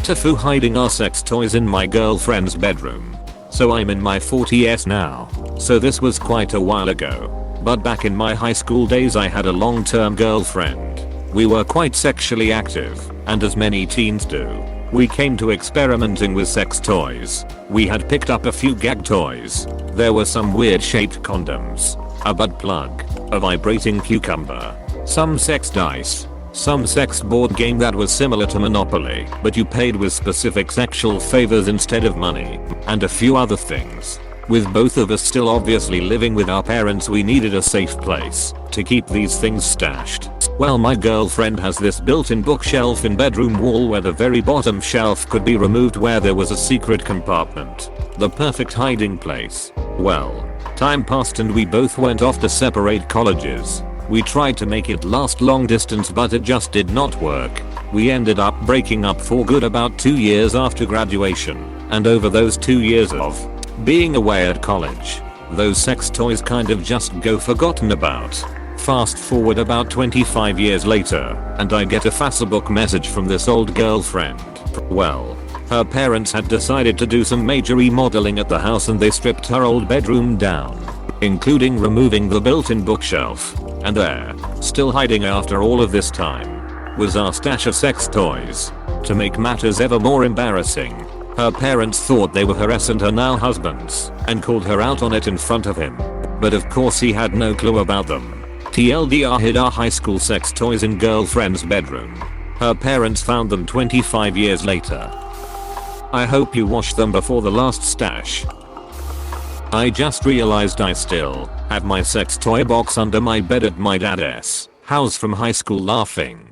TIFU hiding our sex toys in my girlfriend's bedroom. So I'm in my 40s now. So this was quite a while ago. But back in my high school days I had a long-term girlfriend. We were quite sexually active, and as many teens do, we came to experimenting with sex toys. We had picked up a few gag toys. There were some weird shaped condoms, a butt plug, a vibrating cucumber, some sex dice, some sex board game that was similar to Monopoly but you paid with specific sexual favors instead of money, and a few other things. With both of us still obviously living with our parents, we needed a safe place to keep these things stashed. Well, my girlfriend has this built-in bookshelf in bedroom wall where the very bottom shelf could be removed, where there was a secret compartment. The perfect hiding place. Well, time passed and we both went off to separate colleges. We tried to make it last long distance but it just did not work. We ended up breaking up for good about 2 years after graduation, and over those 2 years of being away at college, those sex toys kind of just go forgotten about. Fast forward about 25 years later, and I get a Facebook message from this old girlfriend. Well, her parents had decided to do some major remodeling at the house and they stripped her old bedroom down, including removing the built-in bookshelf. And there, still hiding after all of this time, was our stash of sex toys. To make matters ever more embarrassing, her parents thought they were her ex and her now husband's, and called her out on it in front of him. But of course he had no clue about them. TLDR hid our high school sex toys in girlfriend's bedroom. Her parents found them 25 years later. I hope you washed them before the last stash. I just realized I still have my sex toy box under my bed at my dad's house from high school. Laughing.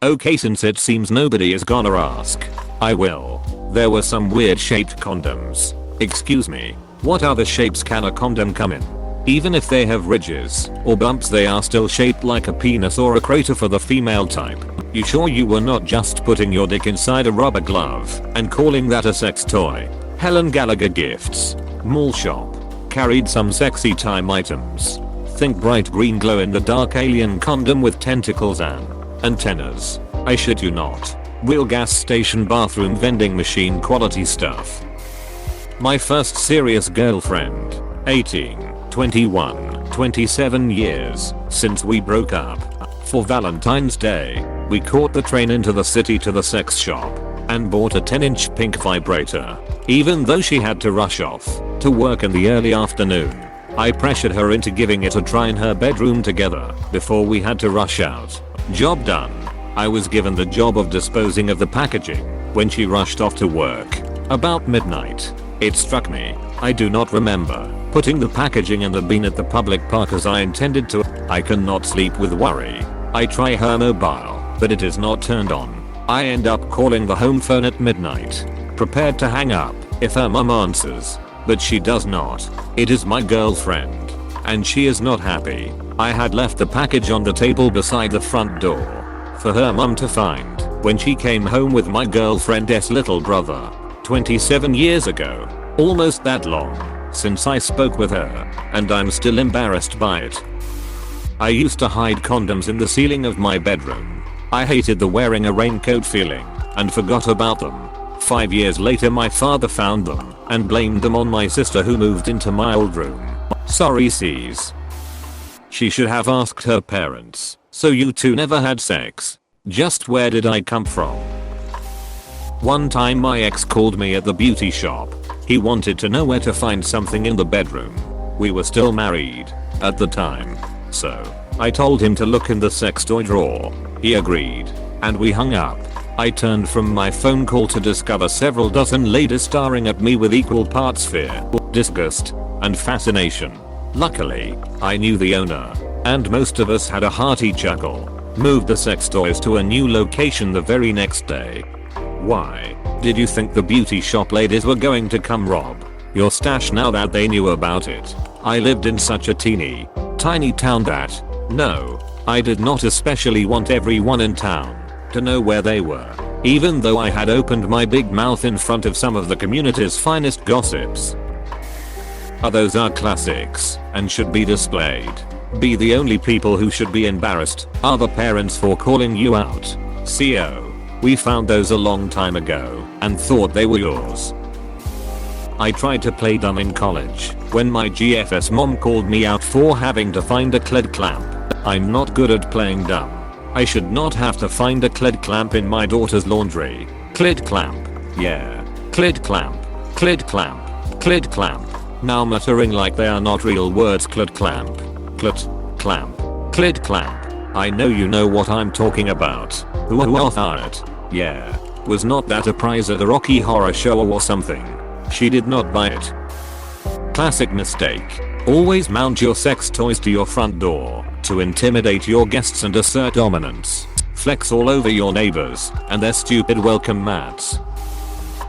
Okay, since it seems nobody is gonna ask, I will. There were some weird shaped condoms. Excuse me, what other shapes can a condom come in? Even if they have ridges or bumps, they are still shaped like a penis or a crater for the female type. You sure you were not just putting your dick inside a rubber glove and calling that a sex toy? Helen Gallagher Gifts, Mall Shop, carried some sexy time items. Think bright green glow in the dark alien condom with tentacles and antennas. I shit you not. Real gas station bathroom vending machine quality stuff. My first serious girlfriend. 18, 21, 27 years since we broke up. For Valentine's Day, we caught the train into the city to the sex shop and bought a 10-inch pink vibrator. Even though she had to rush off to work in the early afternoon, I pressured her into giving it a try in her bedroom together before we had to rush out. Job done. I was given the job of disposing of the packaging when she rushed off to work. About midnight, it struck me. I do not remember putting the packaging in the bin at the public park as I intended to. I cannot sleep with worry. I try her mobile, but it is not turned on. I end up calling the home phone at midnight, prepared to hang up if her mum answers, but she does not. It is my girlfriend, and she is not happy. I had left the package on the table beside the front door for her mum to find when she came home with my girlfriend's little brother. 27 years ago. Almost that long since I spoke with her, and I'm still embarrassed by it. I used to hide condoms in the ceiling of my bedroom. I hated the wearing a raincoat feeling and forgot about them. 5 years later my father found them and blamed them on my sister who moved into my old room. Sorry sis. She should have asked her parents. So you two never had sex? Just where did I come from? One time my ex called me at the beauty shop. He wanted to know where to find something in the bedroom. We were still married at the time, so I told him to look in the sex toy drawer. He agreed, and we hung up. I turned from my phone call to discover several dozen ladies staring at me with equal parts fear, disgust, and fascination. Luckily, I knew the owner, and most of us had a hearty chuckle. Moved the sex toys to a new location the very next day. Why did you think the beauty shop ladies were going to come rob your stash now that they knew about it? I lived in such a tiny town that, no, I did not especially want everyone in town to know where they were, even though I had opened my big mouth in front of some of the community's finest gossips. Those are classics and should be displayed. Be the only people who should be embarrassed are the parents for calling you out. CO. We found those a long time ago and thought they were yours. I tried to play dumb in college when my GFS mom called me out for having to find a cled clamp. I'm not good at playing dumb. I should not have to find a cled clamp in my daughter's laundry. Cled clamp. Yeah. Cled clamp. Cled clamp. Cled clamp. Now muttering like they are not real words. Cled clamp. Clit. Clamp. Cled clamp. I know you know what I'm talking about. Who are it? Yeah. Was not that a prize at the Rocky Horror Show or something? She did not buy it. Classic mistake. Always mount your sex toys to your front door to intimidate your guests and assert dominance. Flex all over your neighbors and their stupid welcome mats.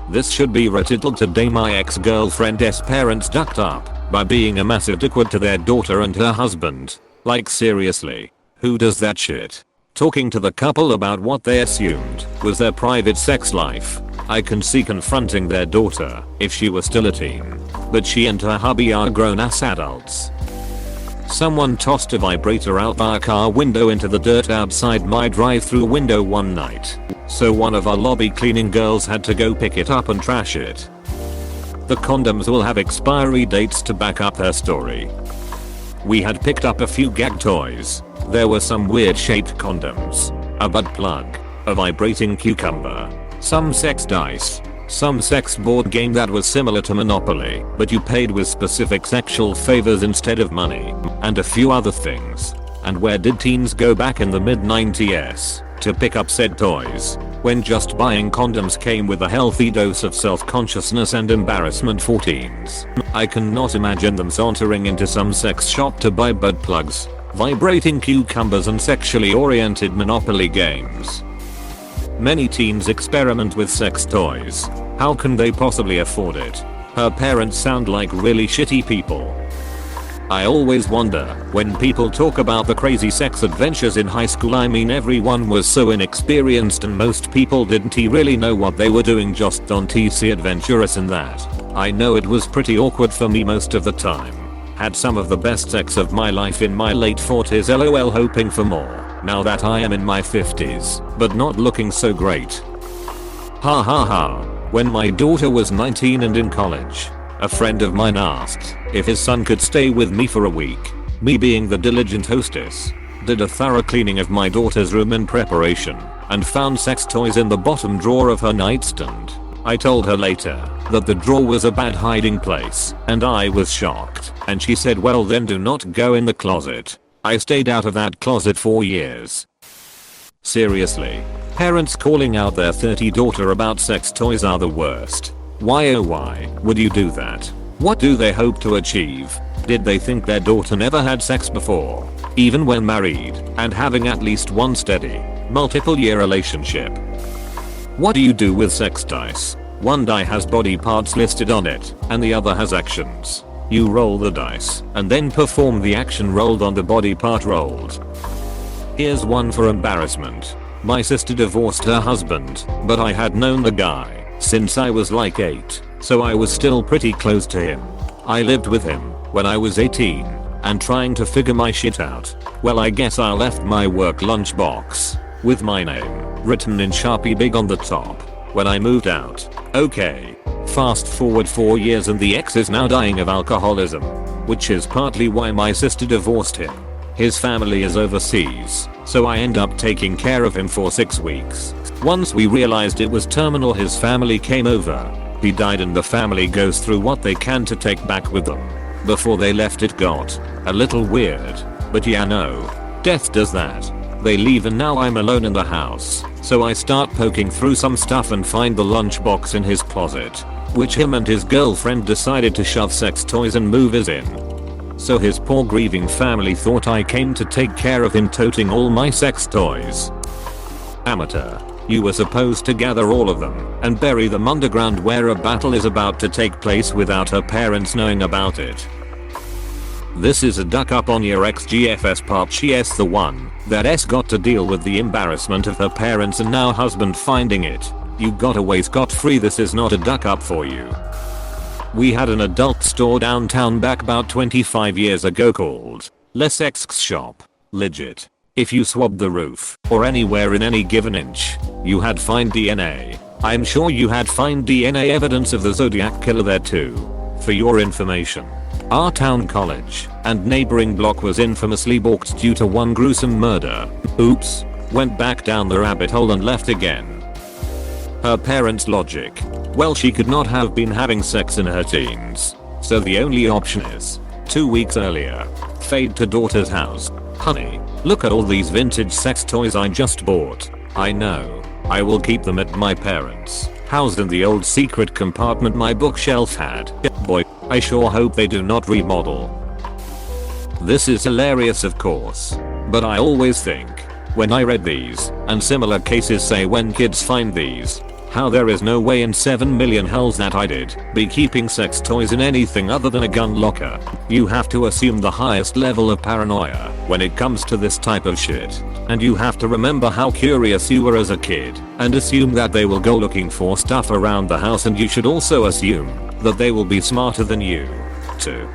This should be retitled today. My ex-girlfriend's parents ducked up by being a massive dickwad to their daughter and her husband. Like seriously, who does that shit? Talking to the couple about what they assumed was their private sex life. I can see confronting their daughter if she was still a teen, but she and her hubby are grown-ass adults. Someone tossed a vibrator out our car window into the dirt outside my drive-through window one night, so one of our lobby cleaning girls had to go pick it up and trash it. The condoms will have expiry dates to back up her story. We had picked up a few gag toys. There were some weird shaped condoms, a butt plug, a vibrating cucumber, some sex dice, some sex board game that was similar to Monopoly but you paid with specific sexual favors instead of money, and a few other things. And where did teens go back in the mid-90s to pick up said toys, when just buying condoms came with a healthy dose of self-consciousness and embarrassment for teens? I cannot imagine them sauntering into some sex shop to buy butt plugs, vibrating cucumbers and sexually oriented Monopoly games. Many teens experiment with sex toys. How can they possibly afford it? Her parents sound like really shitty people. I always wonder when people talk about the crazy sex adventures in high school. I mean, everyone was so inexperienced and most people didn't really know what they were doing, just on TC adventurous in that. I know it was pretty awkward for me most of the time. Had some of the best sex of my life in my late 40s, lol, hoping for more now that I am in my 50s, but not looking so great. Ha ha ha. When my daughter was 19 and in college, a friend of mine asked if his son could stay with me for a week. Me being the diligent hostess, did a thorough cleaning of my daughter's room in preparation and found sex toys in the bottom drawer of her nightstand. I told her later that the drawer was a bad hiding place and I was shocked, and she said, well then do not go in the closet. I stayed out of that closet for years. Seriously, parents calling out their 30 daughter about sex toys are the worst. Why oh why would you do that? What do they hope to achieve? Did they think their daughter never had sex before, even when married and having at least one steady, multiple year relationship? What do you do with sex dice? One die has body parts listed on it and the other has actions. You roll the dice and then perform the action rolled on the body part rolled. Here's one for embarrassment. My sister divorced her husband, but I had known the guy since I was like 8, so I was still pretty close to him. I lived with him when I was 18 and trying to figure my shit out. Well, I guess I left my work lunchbox with my name written in Sharpie big on the top when I moved out. Okay. Fast forward 4 years and the ex is now dying of alcoholism, which is partly why my sister divorced him. His family is overseas, so I end up taking care of him for 6 weeks. Once we realized it was terminal, his family came over. He died and the family goes through what they can to take back with them. Before they left it got a little weird, but yeah, no, death does that. They leave and now I'm alone in the house, so I start poking through some stuff and find the lunchbox in his closet, which him and his girlfriend decided to shove sex toys and movies in. So his poor grieving family thought I came to take care of him toting all my sex toys. Amateur. You were supposed to gather all of them and bury them underground where a battle is about to take place without her parents knowing about it. This is a duck up on your ex-GFS part. She's the one that got to deal with the embarrassment of her parents and now husband finding it. You got away scot-free. This is not a duck up for you. We had an adult store downtown back about 25 years ago called Les Ex Shop. Legit. If you swabbed the roof or anywhere in any given inch, you had fine DNA. I'm sure you had fine DNA evidence of the Zodiac killer there too. For your information, our town college and neighboring block was infamously balked due to one gruesome murder. Oops, went back down the rabbit hole and left again. Her parents' logic. Well, she could not have been having sex in her teens, so the only option is 2 weeks earlier. Fade to daughter's house. Honey, look at all these vintage sex toys I just bought. I know. I will keep them at my parents' housed in the old secret compartment my bookshelf had. Boy, I sure hope they do not remodel. This is hilarious, of course, but I always think, when I read these and similar cases say when kids find these, how there is no way in 7 million hells that I did be keeping sex toys in anything other than a gun locker. You have to assume the highest level of paranoia when it comes to this type of shit. And you have to remember how curious you were as a kid and assume that they will go looking for stuff around the house, and you should also assume that they will be smarter than you too.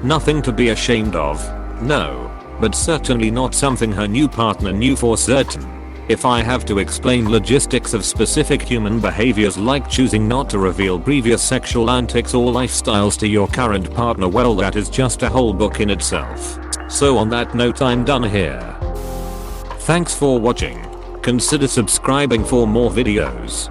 Nothing to be ashamed of, no, but certainly not something her new partner knew for certain. If I have to explain logistics of specific human behaviors like choosing not to reveal previous sexual antics or lifestyles to your current partner, well, that is just a whole book in itself. So on that note, I'm done here. Thanks for watching. Consider subscribing for more videos.